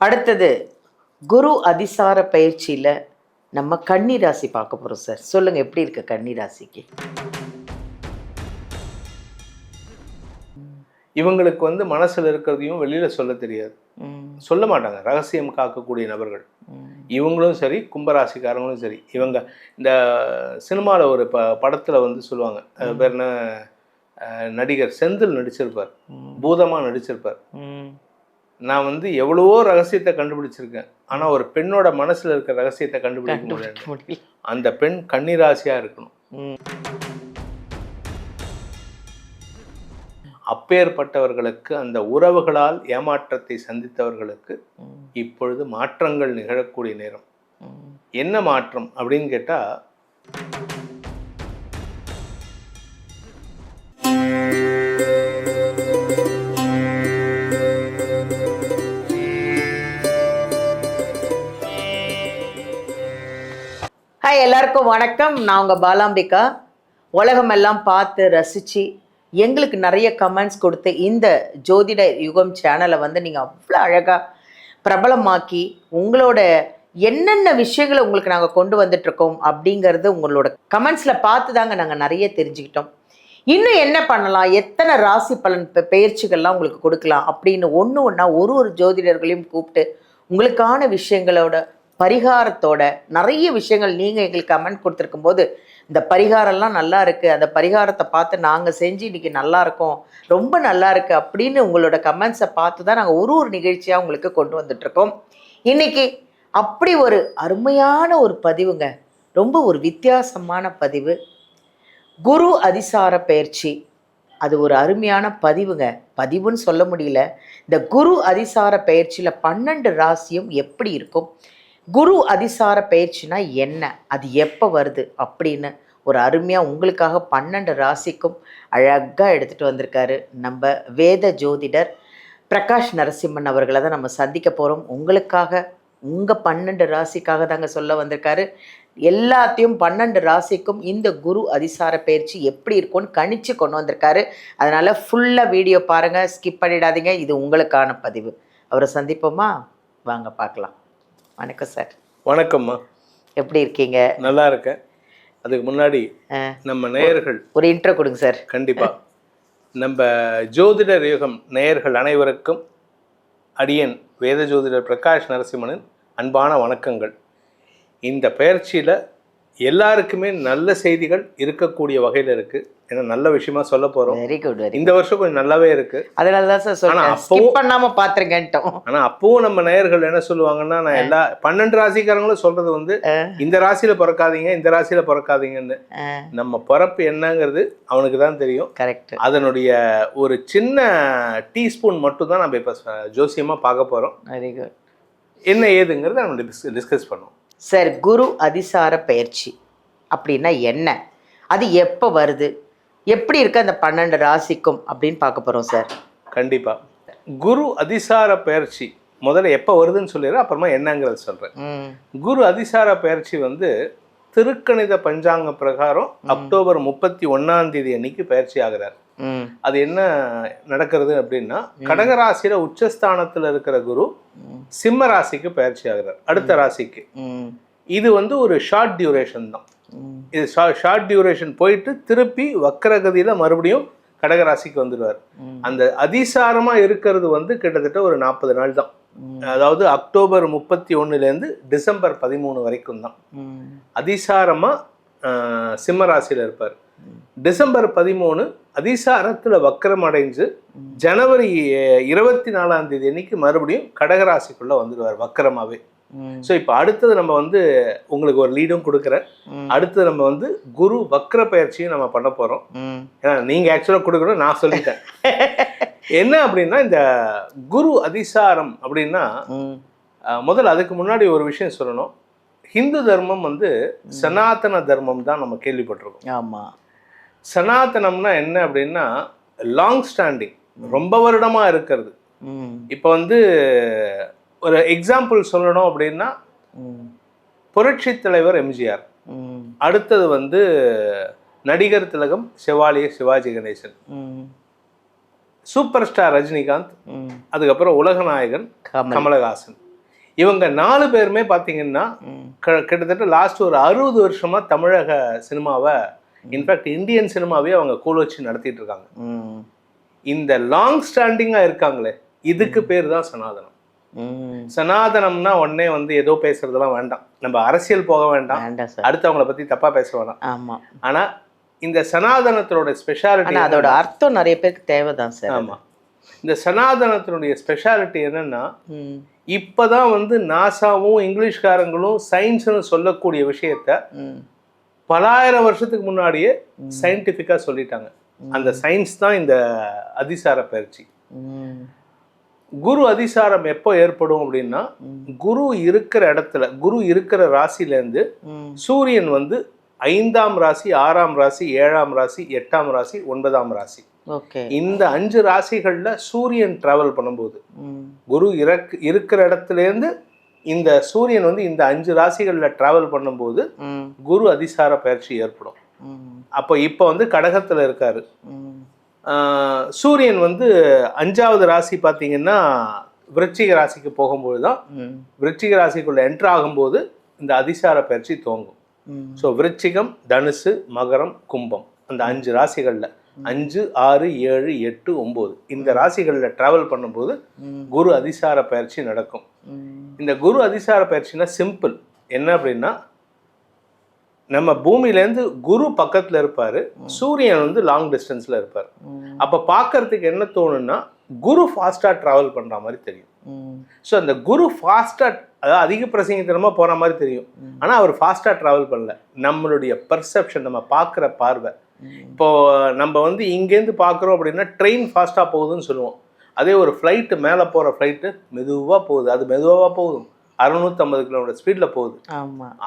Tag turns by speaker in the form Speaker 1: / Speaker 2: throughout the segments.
Speaker 1: அடுத்தது குரு அதிசார பயிற்சியில் நம்ம கன்னி ராசி பார்க்க போகிறோம் சார். சொல்லுங்கள், எப்படி இருக்கு கன்னி ராசிக்கு?
Speaker 2: இவங்களுக்கு வந்து மனசில் இருக்கிறதையும் வெளியில் சொல்ல தெரியாது, சொல்ல மாட்டாங்க. ரகசியம் காக்கக்கூடிய நபர்கள் இவங்களும் சரி, கும்பராசிக்காரங்களும் சரி. இவங்க இந்த சினிமாவில் ஒரு படத்தில் வந்து சொல்லுவாங்க, பேர் என்ன, நடிகர் செந்தில் நடிச்சிருப்பார், பூதமாக நடிச்சிருப்பார். நான் வந்து எவ்வளவோ ரகசியத்தை கண்டுபிடிச்சிருக்கேன், ஆனால் ஒரு பெண்ணோட மனசில் இருக்கிற ரகசியத்தை கண்டுபிடிக்க முடியல. அந்த பெண் கன்னிராசியாக இருக்கணும். அப்பேற்பட்டவர்களுக்கு, அந்த உறவுகளால் ஏமாற்றத்தை சந்தித்தவர்களுக்கு இப்பொழுது மாற்றங்கள் நிகழக்கூடிய நேரம். என்ன மாற்றம் அப்படின்னு கேட்டா,
Speaker 1: ஹாய், எல்லாருக்கும் வணக்கம். நான் உங்கள் பாலாம்பிகா. உலகமெல்லாம் பார்த்து ரசித்து எங்களுக்கு நிறைய கமெண்ட்ஸ் கொடுத்து இந்த ஜோதிட யுகம் சேனலை வந்து நீங்கள் அவ்வளோ அழகாக பிரபலமாக்கி உங்களோட என்னென்ன விஷயங்களை உங்களுக்கு நாங்கள் கொண்டு வந்துட்ருக்கோம் அப்படிங்கிறது உங்களோட கமெண்ட்ஸில் பார்த்து தாங்க நாங்கள் நிறைய தெரிஞ்சுக்கிட்டோம். இன்னும் என்ன பண்ணலாம், எத்தனை ராசி பலன் பயிற்சிகள்லாம் உங்களுக்கு கொடுக்கலாம் அப்படின்னு ஒன்றா ஒரு ஜோதிடர்களையும் கூப்பிட்டு உங்களுக்கான விஷயங்களோட பரிகாரத்தோட நிறைய விஷயங்கள் நீங்கள் எங்களுக்கு கமெண்ட் கொடுத்துருக்கும் போது இந்த பரிகாரம்லாம் நல்லா இருக்குது, அந்த பரிகாரத்தை பார்த்து நாங்கள் செஞ்சு இன்றைக்கி நல்லா இருக்கோம், ரொம்ப நல்லா இருக்குது அப்படின்னு உங்களோட கமெண்ட்ஸை பார்த்து தான் நாங்கள் ஒரு நிகழ்ச்சியாக உங்களுக்கு கொண்டு வந்துட்ருக்கோம். இன்றைக்கி அப்படி ஒரு அருமையான ஒரு பதிவுங்க, ரொம்ப ஒரு வித்தியாசமான பதிவு. குரு அதிசார பயிற்சி, அது ஒரு அருமையான பதிவுங்க. பதிவுன்னு சொல்ல முடியல. இந்த குரு அதிசார பயிற்சியில் 12 ராசியும் எப்படி இருக்கும், குரு அதிசார பயிற்சினா என்ன, அது எப்போ வருது அப்படின்னு ஒரு அருமையாக உங்களுக்காக 12 ராசிக்கும் அழகாக எடுத்துகிட்டு வந்திருக்காரு நம்ம வேத ஜோதிடர் பிரகாஷ் நரசிம்மன் அவர்களை தான் நம்ம சந்திக்க போகிறோம். உங்களுக்காக, உங்கள் 12 ராசிக்காக தாங்க சொல்ல வந்திருக்காரு. எல்லாத்தையும் 12 ராசிக்கும் இந்த குரு அதிசார பயிற்சி எப்படி இருக்கும்னு கணிச்சு கொண்டு வந்திருக்காரு. அதனால் ஃபுல்லாக வீடியோ பாருங்கள், ஸ்கிப் பண்ணிடாதீங்க. இது உங்களுக்கான பதிவு. அவரை சந்திப்போமா? வாங்க பார்க்கலாம். வணக்கம் சார்.
Speaker 2: வணக்கம்மா,
Speaker 1: எப்படி இருக்கீங்க?
Speaker 2: நல்லா இருக்கேன். அதுக்கு முன்னாடி நம்ம நேயர்கள்
Speaker 1: ஒரு இன்ட்ரோ கொடுங்க சார்.
Speaker 2: கண்டிப்பாக. நம்ம ஜோதிடர் யுகம் நேயர்கள் அனைவருக்கும் அடியன் வேத ஜோதிடர் பிரகாஷ் நரசிம்மனின் அன்பான வணக்கங்கள். இந்த பயிற்சியில் எல்லாருக்குமே நல்ல செய்திகள் இருக்கக்கூடிய வகையில் இருக்குது. ஏன்னா நல்ல விஷயமா சொல்ல போகிறோம்.
Speaker 1: Very good.
Speaker 2: இந்த வருஷம் கொஞ்சம் நல்லாவே இருக்குது.
Speaker 1: அதனால தான் சார் சொன்னேன், ஸ்கிப் பண்ணாமல் பார்த்துருங்கன்ட்டோம்.
Speaker 2: ஆனால் அப்பவும் நம்ம நேயர்கள் என்ன சொல்லுவாங்கன்னா, நான் எல்லா 12 ராசிக்காரங்களும் சொல்கிறது வந்து இந்த ராசியில் பிறக்காதீங்க, இந்த ராசியில் பிறக்காதீங்கன்னு. நம்ம பிறப்பு என்னங்கிறது அவனுக்கு தான் தெரியும்.
Speaker 1: கரெக்ட்.
Speaker 2: அதனுடைய ஒரு சின்ன டீஸ்பூன் மட்டும் தான் நம்ம இப்போ ஜோசியமாக பார்க்க போகிறோம்.
Speaker 1: Very good.
Speaker 2: என்ன ஏதுங்கிறத நம்ம டிஸ்கஸ் பண்ணுவோம்.
Speaker 1: சார், குரு அதிசார பயிற்சி அப்படின்னா என்ன, அது எப்போ வருது, எப்படி இருக்கு அந்த 12 ராசிக்கும் அப்படின்னு பார்க்க போகிறோம் சார்.
Speaker 2: கண்டிப்பாக. குரு அதிசார பயிற்சி முதல்ல எப்போ வருதுன்னு சொல்லிடுறேன், அப்புறமா என்னங்கிறத சொல்கிறேன். குரு அதிசார பயிற்சி வந்து திருக்கணித பஞ்சாங்க பிரகாரம் அக்டோபர் 31 அன்னைக்கு பயிற்சி ஆகிறார். அது என்ன நடக்கிறது அப்படின்னா, கடகராசியில உச்சஸ்தானத்தில் இருக்கிற குரு சிம்ம ராசிக்கு பயிற்சி ஆகிறார், அடுத்த ராசிக்கு. இது வந்து ஒரு ஷார்ட் டியூரேஷன் தான். இது ஷார்ட் டியூரேஷன் போயிட்டு திருப்பி வக்கரகதியில மறுபடியும் கடகராசிக்கு வந்துடுவார். அந்த அதிசாரமா இருக்கிறது வந்து கிட்டத்தட்ட ஒரு 40 நாள் தான். அதாவது அக்டோபர் 31 டிசம்பர் 13 வரைக்கும் தான் அதிசாரமா சிம்ம ராசியில இருப்பார். டிசம்பர் 13 அதிசாரத்துல வக்கரம் அடைஞ்சு ஜனவரி 24 அன்னைக்கு மறுபடியும் கடகராசிக்குள்ள வந்துடுவார் வக்கரமாவே. ஸோ இப்போ அடுத்தது நம்ம வந்து உங்களுக்கு ஒரு லீடும் கொடுக்குறேன். அடுத்தது நம்ம வந்து குரு வக்ர பயிற்சியும் நம்ம பண்ண போகிறோம். ஏன்னா நீங்கள் ஆக்சுவலாக கொடுக்கணும், நான் சொல்லிட்டேன். என்ன அப்படின்னா, இந்த குரு அதிசாரம் அப்படின்னா, முதல்ல அதுக்கு முன்னாடி ஒரு விஷயம் சொல்லணும். ஹிந்து தர்மம் வந்து சனாதன தர்மம் தான் நம்ம கேள்விப்பட்டிருக்கோம்.
Speaker 1: ஆமாம்.
Speaker 2: சனாதனம்னா என்ன அப்படின்னா, லாங் ஸ்டாண்டிங், ரொம்ப வருடமாக இருக்கிறது. இப்போ வந்து ஒரு எக்ஸாம்பிள் சொல்லணும் அப்படின்னா, புரட்சி தலைவர் எம்ஜிஆர், அடுத்தது வந்து நடிகர் திலகம் செவாலிய சிவாஜி கணேசன், சூப்பர் ஸ்டார் ரஜினிகாந்த், அதுக்கப்புறம் உலகநாயகன் கமலஹாசன். இவங்க 4 பேருமே பார்த்தீங்கன்னா கிட்டத்தட்ட லாஸ்ட் ஒரு 60 வருஷமா தமிழக சினிமாவை, இன்ஃபேக்ட் இந்தியன் சினிமாவே அவங்க கூழ வச்சு நடத்திட்டு இருக்காங்க. இந்த லாங் ஸ்டாண்டிங்கா இருக்காங்களே, இதுக்கு பேர் தான் சனாதனம். சனாதனம்னா உடனே வந்து ஏதோ பேசுறதெல்லாம் வேண்டாம், நம்ம அரசியல் போக வேண்டாம், அடுத்தவங்களை பத்தி தப்பா பேச வேண்டாம். ஆனா இந்த சனாதனத்தோட ஸ்பெஷாலிட்டி,
Speaker 1: அதோட அர்த்தம் நிறைய பேருக்கு தேவைதான் சார்.
Speaker 2: ஆமா, இந்த சனாதனத்தினுடைய ஸ்பெஷாலிட்டி என்னன்னா, இப்பதான் வந்து நாசாவும் இங்கிலீஷ்காரங்களும் சயின்ஸ்னு சொல்லக்கூடிய விஷயத்த பலாயிரம் வருஷத்துக்கு முன்னாடியே சயின்டிஃபிக்கா சொல்லிட்டாங்க. அந்த சயின்ஸ் தான் இந்த அதிசார பயிற்சி. குரு அதிசாரம் எப்போ ஏற்படும் அப்படின்னா, குரு இருக்கிற இடத்துல, குரு இருக்கிற ராசியிலேருந்து சூரியன் வந்து 5ஆம் ராசி, 6ஆம் ராசி, 7ஆம் ராசி, 8ஆம் ராசி, 9ஆம் ராசி, இந்த 5 ராசிகள்ல சூரியன் டிராவல் பண்ணும்போது, குரு இருக்கிற இடத்துலேருந்து இந்த சூரியன் வந்து இந்த 5 ராசிகள்ல டிராவல் பண்ணும்போது குரு அதிசார பயிற்சி ஏற்படும். அப்போ இப்போ வந்து கடகத்துல இருக்காரு. சூரியன் வந்து 5ஆவது ராசி பார்த்தீங்கன்னா விருச்சிக ராசிக்கு போகும்போது தான், விருச்சிக ராசிக்குள்ள என்ட்ரு ஆகும்போது இந்த அதிசார பயிற்சி துவங்கும். ஸோ விருச்சிகம், தனுசு, மகரம், கும்பம், அந்த 5 ராசிகளில் 5, 6, 7, 8, 9 இந்த ராசிகளில் டிராவல் பண்ணும்போது குரு அதிசார பயிற்சி நடக்கும். இந்த குரு அதிசார பயிற்சினா சிம்பிள். என்ன அப்படின்னா, நம்ம பூமியிலேருந்து குரு பக்கத்தில் இருப்பார், சூரியன் வந்து லாங் டிஸ்டன்ஸில் இருப்பார். அப்போ பார்க்கறதுக்கு என்ன தோணுன்னா, குரு ஃபாஸ்ட்டாக ட்ராவல் பண்ணுற மாதிரி தெரியும். ஸோ அந்த குரு ஃபாஸ்ட்டாக, அதாவது அதிக பிரசங்கித்தனமாக போகிற மாதிரி தெரியும், ஆனால் அவர் ஃபாஸ்ட்டாக ட்ராவல் பண்ணல. நம்மளுடைய பர்செப்ஷன், நம்ம பார்க்குற பார்வை. இப்போது நம்ம வந்து இங்கேருந்து பார்க்குறோம் அப்படின்னா ட்ரெயின் ஃபாஸ்ட்டாக போகுதுன்னு சொல்லுவோம். அதே ஒரு ஃப்ளைட்டு, மேலே போகிற ஃப்ளைட்டு மெதுவாக போகுது, அது மெதுவாக போகுது, 650 கிலோமீட்டர் ஸ்பீடில் போகுது.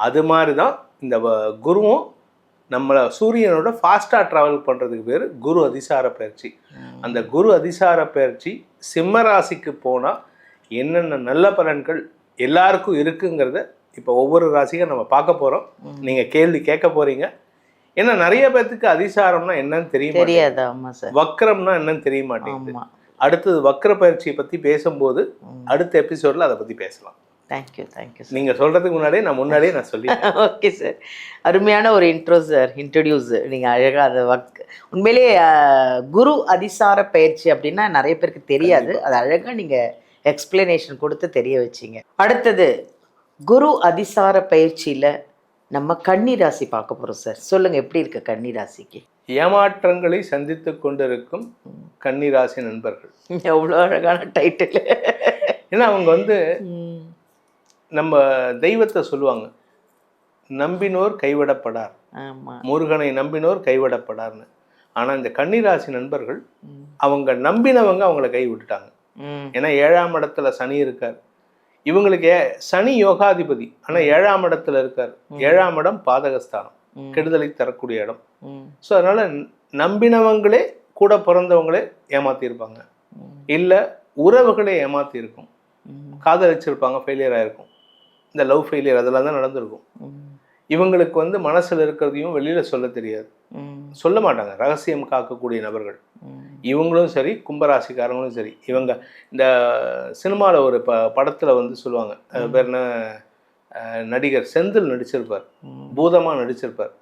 Speaker 2: அது மாதிரி தான் இந்த குருவும் நம்மளை சூரியனோட ஃபாஸ்ட்டாக ட்ராவல் பண்ணுறதுக்கு பேர் குரு அதிசார பயிற்சி. அந்த குரு அதிசார பயிற்சி சிம்ம ராசிக்கு போனால் என்னென்ன நல்ல பலன்கள் எல்லாருக்கும் இருக்குங்கிறத இப்போ ஒவ்வொரு ராசிக்கும் நம்ம பார்க்க போகிறோம். நீங்கள் கேள்வி கேட்க போகிறீங்க. ஏன்னா நிறைய பேர்த்துக்கு அதிசாரம்னா என்னன்னு தெரியாது, வக்ரம்னா என்னன்னு தெரிய மாட்டேங்குது. அடுத்தது வக்ர பயிற்சியை பற்றி பேசும்போது அடுத்த எபிசோடில் அதை பற்றி பேசலாம்.
Speaker 1: Thank you thank you.
Speaker 2: நீங்கள் சொல்கிறதுக்கு முன்னாடியே நான் சொல்லி
Speaker 1: ஓகே சார், அருமையான ஒரு இன்ட்ரோ சார், இன்ட்ரடியூஸ் நீங்கள் அழகாக அதை உண்மையிலேயே குரு அதிசார பயிற்சி அப்படின்னா நிறைய பேருக்கு தெரியாது, அது அழகாக நீங்கள் எக்ஸ்பிளனேஷன் கொடுத்து தெரிய வச்சிங்க. அடுத்தது குரு அதிசார பயிற்சியில் நம்ம கன்னி ராசி பார்க்க போகிறோம் சார். சொல்லுங்கள், எப்படி இருக்கு கன்னி ராசிக்கு?
Speaker 2: ஏமாற்றங்களை சந்தித்து கொண்டிருக்கும் கன்னி ராசி நண்பர்கள்.
Speaker 1: எவ்வளோ அழகான டைட்டில்.
Speaker 2: ஏன்னா அவங்க வந்து நம்ம தெய்வத்தை சொல்லுவாங்க, நம்பினோர் கைவிடப்படார், முருகனை நம்பினோர் கைவிடப்படார்னு. ஆனால் இந்த கன்னிராசி நண்பர்கள் அவங்க நம்பினவங்க அவங்கள கை விட்டுட்டாங்க. ஏன்னா 7ஆம் இடத்துல சனி இருக்கார். இவங்களுக்கு சனி யோகாதிபதி, ஆனால் 7ஆம் இடத்துல இருக்கார். 7ஆம் இடம் பாதகஸ்தானம், கெடுதலை தரக்கூடிய இடம். ஸோ அதனால நம்பினவங்களே, கூட பிறந்தவங்களே ஏமாத்திருப்பாங்க, இல்லை உறவுகளே ஏமாத்திருக்கும், காதலிச்சிருப்பாங்க, ஃபெயிலியர் ஆயிருக்கும். இந்த லவ் ஃபெயிலியர் அதெல்லாம் தான் நடந்திருக்கும். இவங்களுக்கு வந்து மனசில் இருக்கிறதையும் வெளியில் சொல்ல தெரியாது, சொல்ல மாட்டாங்க, ரகசியம் காக்கக்கூடிய நபர்கள். இவங்களும் சரி, கும்பராசிக்காரங்களும் சரி. இவங்க இந்த சினிமாவில் ஒரு படத்தில் வந்து சொல்லுவாங்க, பேர் என்ன, நடிகர் செந்தில் நடிச்சிருப்பார், பூதமாக நடிச்சிருப்பார்.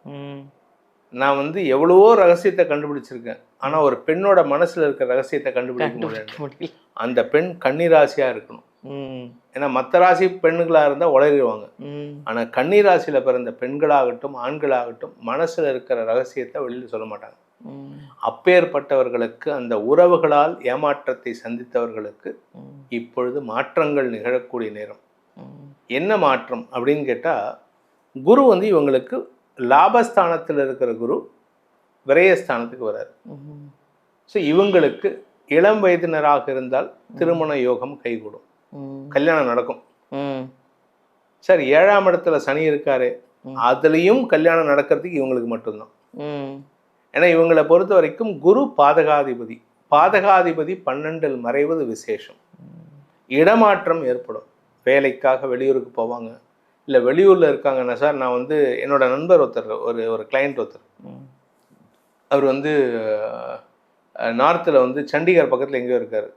Speaker 2: நான் வந்து எவ்வளவோ ரகசியத்தை கண்டுபிடிச்சிருக்கேன், ஆனால் ஒரு பெண்ணோட மனசில் இருக்கிற ரகசியத்தை கண்டுபிடிக்க முடியல. அந்த பெண் கன்னிராசியாக இருக்கணும். ஏன்னா மற்ற ராசி பெண்களாக இருந்தால் உளறிடுவாங்க. ஆனால் கன்னிராசியில் பிறந்த பெண்களாகட்டும் ஆண்களாகட்டும் மனசில் இருக்கிற ரகசியத்தை வெளியில் சொல்ல மாட்டாங்க. அப்பேற்பட்டவர்களுக்கு, அந்த உறவுகளால் ஏமாற்றத்தை சந்தித்தவர்களுக்கு இப்பொழுது மாற்றங்கள் நிகழக்கூடிய நேரம். என்ன மாற்றம் அப்படின்னு கேட்டால், குரு வந்து இவங்களுக்கு லாபஸ்தானத்தில் இருக்கிற குரு விரயஸ்தானத்துக்கு வராரு. ஸோ இவங்களுக்கு இளம் வயதினராக இருந்தால் திருமண யோகம் கைகூடும், கல்யாணம் நடக்கும். சார் 7ஆம் இடத்துல சனி இருக்காரு, அதுலேயும் கல்யாணம் நடக்கிறதுக்கு இவங்களுக்கு மட்டும்தான். ஏன்னா இவங்களை பொறுத்த வரைக்கும் குரு பாதகாதிபதி, பாதகாதிபதி 12 மறைவது விசேஷம். இடமாற்றம் ஏற்படும், வேலைக்காக வெளியூருக்கு போவாங்க, இல்லை வெளியூரில் இருக்காங்கன்னா, சார் நான் வந்து என்னோட நண்பர் ஒருத்தர், ஒரு கிளைண்ட் ஒருத்தர், அவர் வந்து நார்த்தில் வந்து சண்டிகர் பக்கத்தில் எங்கேயோ இருக்கார்.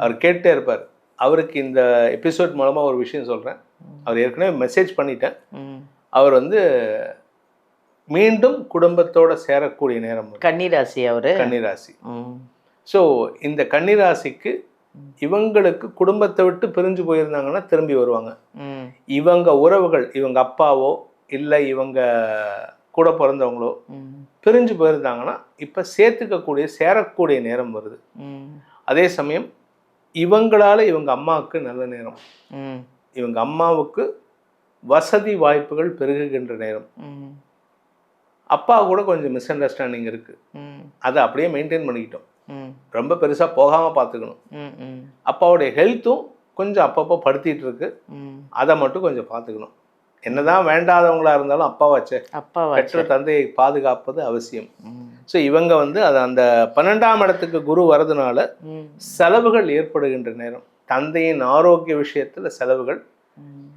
Speaker 2: அவர் கேட்டே இருப்பார், அவருக்கு இந்த எபிசோட் மூலமாக ஒரு விஷயம் சொல்கிறேன். அவர் ஏற்கனவே மெசேஜ் பண்ணிட்டேன்.
Speaker 1: ம்.
Speaker 2: அவர் வந்து மீண்டும் குடும்பத்தோட சேரக்கூடிய நேரம்
Speaker 1: கன்னிராசி அவரு.
Speaker 2: கன்னிராசி.
Speaker 1: ம்.
Speaker 2: ஸோ இந்த கன்னிராசிக்கு இவங்களுக்கு குடும்பத்தை விட்டு பிரிஞ்சு போயிருந்தாங்கன்னா திரும்பி வருவாங்க.
Speaker 1: ம்.
Speaker 2: இவங்க உறவுகள், இவங்க அப்பாவோ இல்லை இவங்க கூட பிறந்தவங்களோ
Speaker 1: ம்.
Speaker 2: பிரிஞ்சு போயிருந்தாங்கன்னா இப்போ சேரக்கூடிய நேரம் வருது.
Speaker 1: ம்.
Speaker 2: அதே சமயம் இவங்களால இவங்க அம்மாவுக்கு நல்ல நேரம்,
Speaker 1: ம்.
Speaker 2: இவங்க அம்மாவுக்கு வசதி வாய்ப்புகள் பெருகுகின்ற நேரம்.
Speaker 1: ம்.
Speaker 2: அப்பா கூட கொஞ்சம் மிஸ் அண்டர்ஸ்டாண்டிங் இருக்குது,
Speaker 1: ம்.
Speaker 2: அதை அப்படியே மெயின்டைன் பண்ணிக்கிட்டோம்.
Speaker 1: ம்.
Speaker 2: ரொம்ப பெருசாக போகாமல் பார்த்துக்கணும்.
Speaker 1: ம். ம்.
Speaker 2: அப்பாவுடைய ஹெல்த்தும் கொஞ்சம் அப்பப்போ படுத்திட்டு இருக்கு,
Speaker 1: ம்.
Speaker 2: அதை மட்டும் கொஞ்சம் பார்த்துக்கணும். என்னதான் வேண்டாதவங்களா இருந்தாலும் அப்பாவாச்சே, பெற்ற தந்தையை பாதுகாப்பது அவசியம். ஸோ இவங்க வந்து அது அந்த 12ஆம் இடத்துக்கு குரு வரதுனால செலவுகள் ஏற்படுகின்ற நேரம். தந்தையின் ஆரோக்கிய விஷயத்துல செலவுகள்,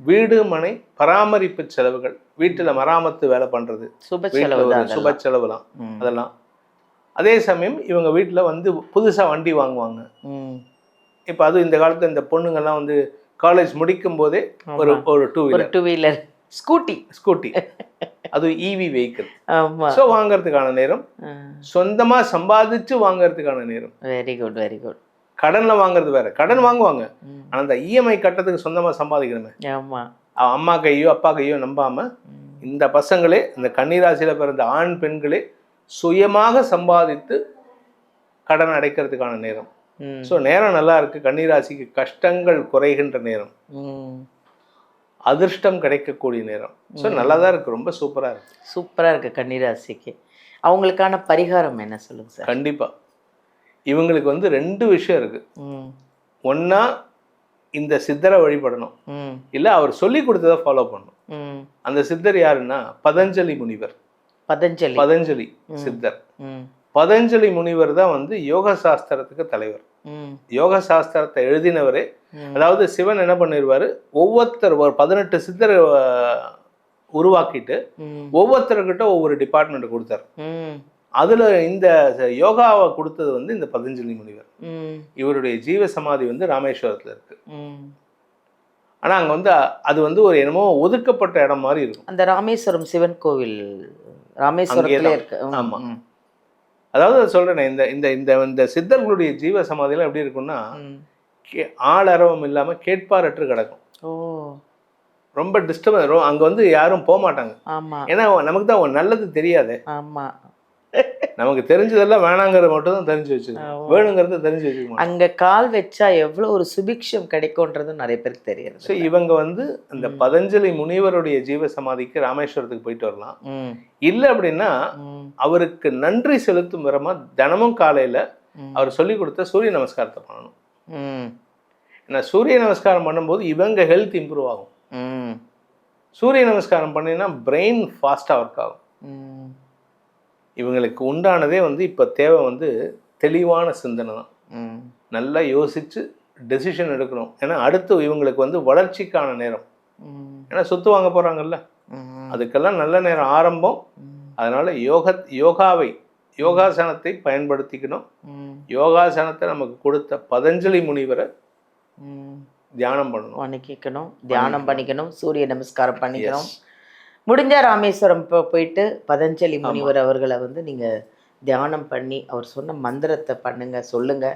Speaker 2: வீடு மனை பராமரிப்பு செலவுகள், வீட்டுல மராமத்து வேலை பண்றது, சுப செலவுலாம் அதெல்லாம். அதே சமயம் இவங்க வீட்டுல வந்து புதுசா வண்டி வாங்குவாங்க. இப்போ அது இந்த காலத்துல இந்த பொண்ணுங்கள்லாம் வந்து காலேஜ் முடிக்கும் போதே ஒரு டூ வீலர் ஸ்கூட்டி அது இவி வெஹிக்கிள் ஸோ வாங்கறதுக்கான நேரம், சொந்தமா சம்பாதிச்சு வாங்கறதுக்கான நேரம்.
Speaker 1: Very good very good.
Speaker 2: கடன்ல வாங்குறது வேற, கடன் வாங்குவாங்க, ஆனா அந்த இஎம்ஐ கட்டத்துக்கு சொந்தமா சம்பாதிக்கணுமே. அம்மா கையோ அப்பா கையோ நம்பாம இந்த பசங்களே, இந்த கன்னிராசியில பிறந்த ஆண் பெண்களே சுயமாக சம்பாதித்து கடன் அடைக்கிறதுக்கான நேரம். ஸோ நேரம் நல்லா இருக்கு. கன்னிராசிக்கு கஷ்டங்கள் குறைகின்ற நேரம், அதிர்ஷ்டம் கிடைக்கக்கூடிய நேரம். ஸோ நல்லா தான் இருக்கு, ரொம்ப சூப்பராக இருக்கு
Speaker 1: கன்னிராசிக்கு. அவங்களுக்கான பரிகாரம் என்ன சொல்லுங்க சார்?
Speaker 2: கண்டிப்பாக இவங்களுக்கு வந்து 2 விஷயம் இருக்கு. ஒன்னா இந்த சித்தரை வழிபடணும், இல்லை அவர் சொல்லி கொடுத்ததை ஃபாலோ பண்ணணும். அந்த சித்தர் யாருன்னா பதஞ்சலி முனிவர். பதஞ்சலி சித்தர். பதஞ்சலி முனிவர் தான் வந்து யோக சாஸ்திரத்துக்கு தலைவர். யோக சாஸ்திரத்தை எழுதினவரே. அதாவது சிவன் என்ன பண்ணிருவாரு, ஒவ்வொருத்தர் ஒரு 18 சித்தரை உருவாக்கிட்டு ஒவ்வொருத்தர்கிட்ட ஒவ்வொரு டிபார்ட்மெண்ட் கொடுத்தாரு. அதுல இந்த யோகாவை கொடுத்தது வந்து இந்த பதஞ்சலி முனிவர். இவருடைய ஜீவ சமாதி வந்து ராமேஸ்வரத்துல இருக்கு. ஆனா அங்க வந்து அது வந்து ஒரு என்னமோ ஒதுக்கப்பட்ட இடம் மாதிரி இருக்கும்.
Speaker 1: அந்த ராமேஸ்வரம் சிவன் கோவில் ராமேஸ்வரத்துல இருக்கு.
Speaker 2: ஆமா, அதாவது சொல்றேன், இந்த இந்த இந்த இந்த சித்தர்களுடைய ஜீவ சமாதியெல்லாம் எப்படி இருக்கும்னா ஆளரவம் இல்லாம கேட்பாரற்று கிடக்கும். ரொம்ப டிஸ்டர்பன்ஸ். அங்க வந்து யாரும் போக மாட்டாங்க. ஏன்னா நமக்கு தான் நல்லது தெரியாது. நமக்கு தெரிஞ்சதெல்லாம் வேணாங்கிறது மட்டும் தான் தெரிஞ்சு வச்சுக்கணும், வேணுங்கிறத தெரிஞ்சு வச்சுக்கணும்.
Speaker 1: அங்க கால் வச்சா எவ்வளவு ஒரு சுபிக்ஷம் கிடைக்கும்ன்றது நிறைய பேருக்கு தெரியாது.
Speaker 2: ஸோ இவங்க வந்து இந்த பதஞ்சலி முனிவருடைய ஜீவ சமாதிக்கு ராமேஸ்வரத்துக்கு போயிட்டு வரலாம். இல்லை அப்படின்னா அவருக்கு நன்றி செலுத்தும் விதமா தினமும் காலையில அவர் சொல்லி கொடுத்த சூரிய நமஸ்காரத்தை பண்ணணும். ஏன்னா சூரிய நமஸ்காரம் பண்ணும்போது இவங்க ஹெல்த் இம்ப்ரூவ் ஆகும். சூரிய நமஸ்காரம் பண்ணினா பிரெயின் ஃபாஸ்ட்டாக ஒர்க் ஆகும். இவங்களுக்கு உண்டானதே வந்து இப்போ தேவை வந்து தெளிவான சிந்தனை தான். நல்லா யோசிச்சு டெசிஷன் எடுக்கணும். ஏன்னா அடுத்து இவங்களுக்கு வந்து வளர்ச்சிக்கான நேரம். ஏன்னா சொத்து வாங்க போகிறாங்கல்ல, அதுக்கெல்லாம் நல்ல நேரம் ஆரம்பம். அதனால யோகாசனத்தை பயன்படுத்திக்கணும். யோகாசனத்தை நமக்கு கொடுத்த பதஞ்சலி முனிவரை தியானம் பண்ணணும்,
Speaker 1: தியானம் பண்ணிக்கணும், சூரிய நமஸ்காரம் பண்ணிக்கணும். முடிஞ்ச ராமேஸ்வரம் போயிட்டு பதஞ்சலி முனிவர் அவர்களை வந்து நீங்கள் தியானம் பண்ணி அவர் சொன்ன மந்திரத்தை பண்ணுங்க, சொல்லுங்க.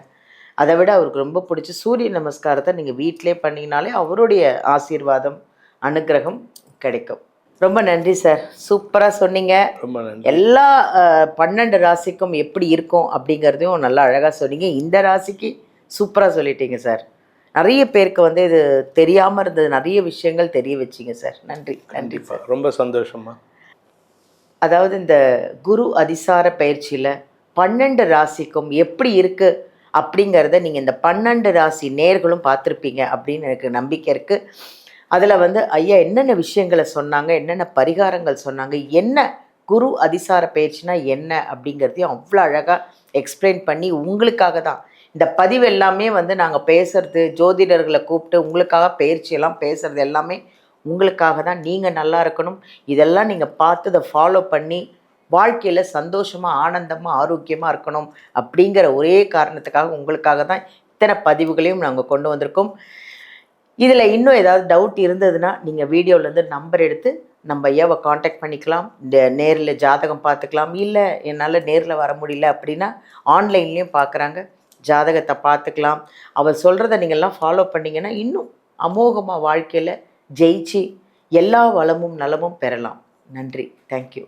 Speaker 1: அதை விட அவருக்கு ரொம்ப பிடிச்சி சூரிய நமஸ்காரத்தை நீங்கள் வீட்டிலே பண்ணிங்கனாலே அவருடைய ஆசீர்வாதம் அனுகிரகம் கிடைக்கும். ரொம்ப நன்றி சார், சூப்பராக சொன்னீங்க.
Speaker 2: ரொம்ப நன்றி.
Speaker 1: எல்லா 12 ராசிக்கும் எப்படி இருக்கும் அப்படிங்கிறதையும் நல்லா அழகாக சொன்னீங்க. இந்த ராசிக்கு சூப்பராக சொல்லிட்டீங்க சார். நிறைய பேருக்கு வந்து இது தெரியாமல் இருந்தது, நிறைய விஷயங்கள் தெரிய வச்சிங்க சார். நன்றி. நன்றி சார்,
Speaker 2: ரொம்ப சந்தோஷமா.
Speaker 1: அதாவது இந்த குரு அதிசார பயிற்சியில் 12 ராசிக்கும் எப்படி இருக்குது அப்படிங்கிறத நீங்கள் இந்த 12 ராசி நேர்களும் பார்த்துருப்பீங்க அப்படின்னு எனக்கு நம்பிக்கை இருக்குது. அதில் வந்து ஐயா என்னென்ன விஷயங்களை சொன்னாங்க, என்னென்ன பரிகாரங்கள் சொன்னாங்க, என்ன குரு அதிசார பயிற்சினா என்ன அப்படிங்கிறதையும் அவ்வளோ அழகாக எக்ஸ்பிளைன் பண்ணி உங்களுக்காக தான் இந்த பதிவு எல்லாமே வந்து நாங்கள் பேசுகிறது, ஜோதிடர்களை கூப்பிட்டு உங்களுக்காக பயிற்சியெல்லாம் பேசுகிறது எல்லாமே உங்களுக்காக தான். நீங்கள் நல்லா இருக்கணும், இதெல்லாம் நீங்கள் பார்த்து அதை ஃபாலோ பண்ணி வாழ்க்கையில் சந்தோஷமாக ஆனந்தமாக ஆரோக்கியமாக இருக்கணும் அப்படிங்கிற ஒரே காரணத்துக்காக உங்களுக்காக தான் அத்தனை பதிவுகளையும் நாங்கள் கொண்டு வந்திருக்கோம். இதில் இன்னும் ஏதாவது டவுட் இருந்ததுன்னா நீங்கள் வீடியோலேருந்து நம்பர் எடுத்து நம்ம ஐயாவை காண்டாக்ட் பண்ணிக்கலாம். நேரில் ஜாதகம் பார்த்துக்கலாம். இல்லை என்னால் நேரில் வர முடியல அப்படின்னா ஆன்லைன்லேயும் பார்க்குறாங்க, ஜாதகத்தை பார்த்துக்கலாம். அவர் சொல்கிறத நீங்கள்லாம் ஃபாலோ பண்ணிங்கன்னா இன்னும் அமோகமாக வாழ்க்கையில் ஜெயிச்சு எல்லா வளமும் நலமும் பெறலாம். நன்றி. தேங்க்யூ.